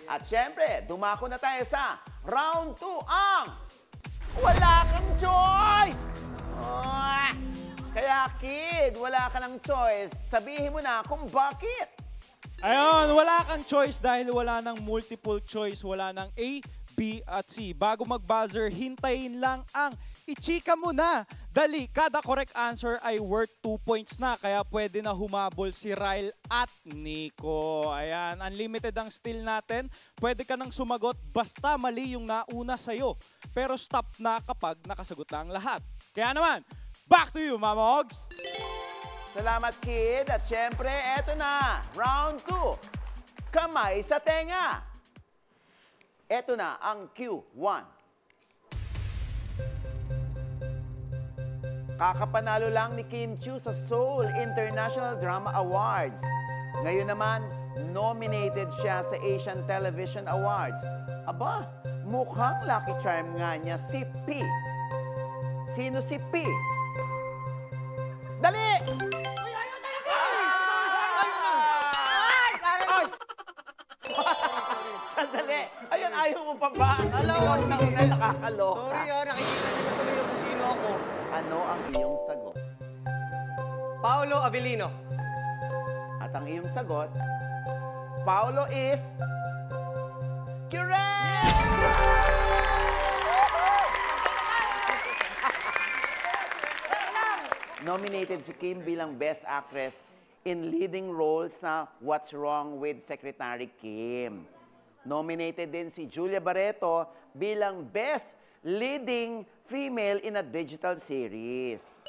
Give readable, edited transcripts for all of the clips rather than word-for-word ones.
At syempre, dumako na tayo sa round 2 ang wala kang choice! Ah, kaya kid, wala ka ng choice. Sabihin mo na kung bakit. Ayun, wala kang choice dahil wala ng multiple choice. Wala ng A, B at C. Bago mag-buzzer, hintayin lang ang ichika mo na. Dali, kada correct answer ay worth 2 points na. Kaya pwede na humabol si Ryle at Nico. Ayan, unlimited ang steal natin. Pwede ka nang sumagot basta mali yung nauna sa'yo. Pero stop na kapag nakasagot na ang lahat. Kaya naman, back to you, Mama Ogs! Salamat, kid. At syempre, eto na. Round 2. Kamay sa tenga. Eto na ang Q1. Kakapanalo lang ni Kim Chiu sa Seoul International Drama Awards. Ngayon naman, nominated siya sa Asian Television Awards. Aba, mukhang lucky charm nga niya si P. Sino si P? Dali! Sandali! Ayan, ayaw mo pa ba? Ikaw na una nakakaloka. Sorry nakikita niyo na tuloy kung sino ako. Ano ang iyong sagot? Paolo Avellino. At ang iyong sagot, Paolo is... correct! Nominated si Kim bilang Best Actress in leading role sa What's Wrong with Secretary Kim. Nominated din si Julia Barreto bilang Best Leading Female in a Digital Series.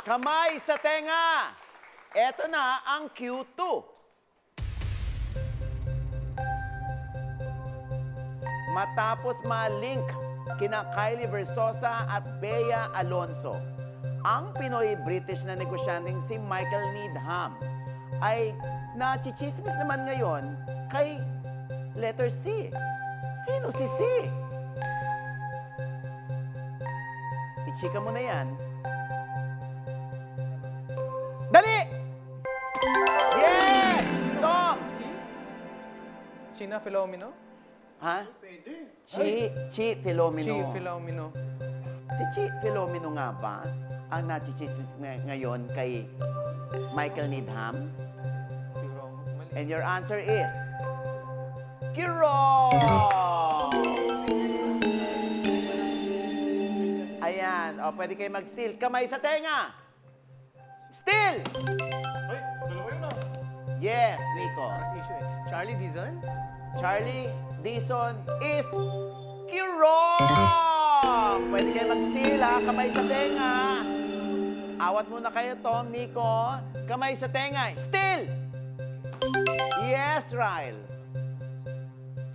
Kamay sa tenga! Eto na ang Q2. Matapos ma-link kina Kylie Versosa at Bea Alonso, ang Pinoy-British na negosyanteng si Michael Needham ay nachichismis naman ngayon kay letter C. Sino si C? Ichika mo na yan. Dali! Yes! Tom! China Filomeno? Ha? Chi Filomeno. Chi Filomeno. Si Chi Filomeno nga ba ang nachichismis ngayon kay Michael Needham? And your answer is... Kiro! Ayan. O, pwede kayo mag-steal. Kamay sa tenga! Steal! Ay, dalawa yun ah. Yes, Nico. Paras issue eh. Charlie Dizon? Charlie Dizon is Kirong! Pwede kayo mag-steal, ha? Kamay sa tenga. Awat muna kayo, Tom, Nico. Kamay sa tenga. Steal! Yes, Ryle.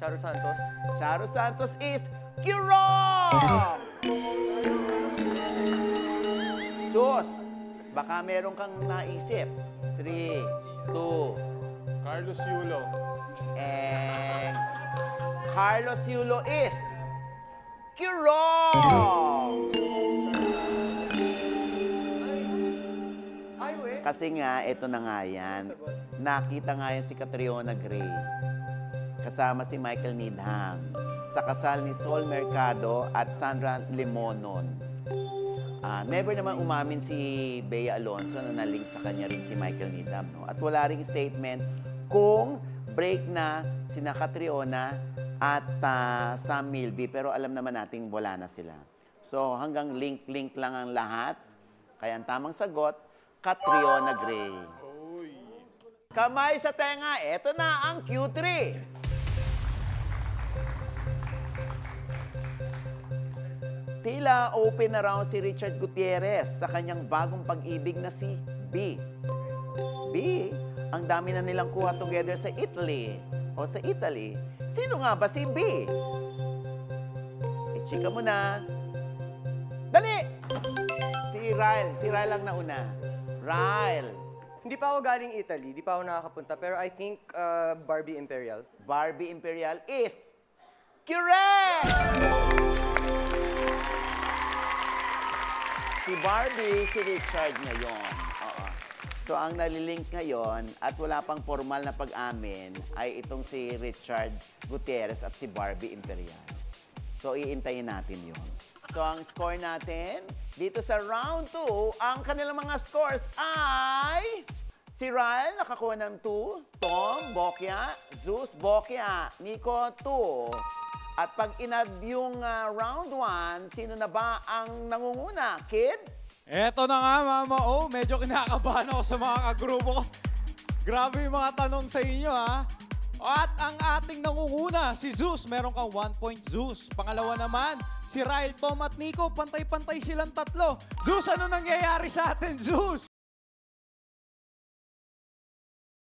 Charo Santos? Charo Santos is Kirong! Sus, baka meron kang naisip. 3, 2, Carlos Yulo. and Carlos Yulo is Kirong! Ay, we. Kasi nga, ito na nga yan. Nakita nga yan si Catriona Gray. Kasama si Michael Needham sa kasal ni Sol Mercado at Sandra Limonon. Never naman umamin si Bea Alonso na nalink sa kanya rin si Michael Needham. No? At wala ring statement kung break na sina Catriona at Sam Milby. Pero alam naman nating wala na sila. So hanggang link-link lang ang lahat. Kaya ang tamang sagot, Catriona Gray. Kamay sa tenga, eto na ang Q3. Tila open na raw si Richard Gutierrez sa kanyang bagong pag-ibig na si B. B, ang dami na nilang kuha together sa Italy. O sa Italy. Sino nga ba si B? Ichika mo na. Dali! Si Ryle. Si Ryle ang nauna. Ryle. Hindi pa ako galing Italy, di pa ako nakakapunta, pero I think Barbie Imperial. Barbie Imperial is correct! Si Barbie, si Richard ngayon. Oo. So, ang nalilink ngayon at wala pang formal na pag-amin ay itong si Richard Gutierrez at si Barbie Imperial. So, iintayin natin yun. So, ang score natin dito sa round 2, ang kanilang mga scores ay si Ryle nakakuha ng 2, Tom, Bokya, Zeus, Bokya, Nico, 2. At pag inad yung round 1, sino na ba ang nangunguna? Kid? Eto na nga, Mama O. Medyo kinakabahan ako sa mga kagrupo ko. Grabe yung mga tanong sa inyo, ha? At ang ating nangunguna, si Zeus. Meron kang 1 point, Zeus. Pangalawa naman, si Ryle, Tom at Nico. Pantay-pantay silang tatlo. Zeus, ano nangyayari sa atin, Zeus?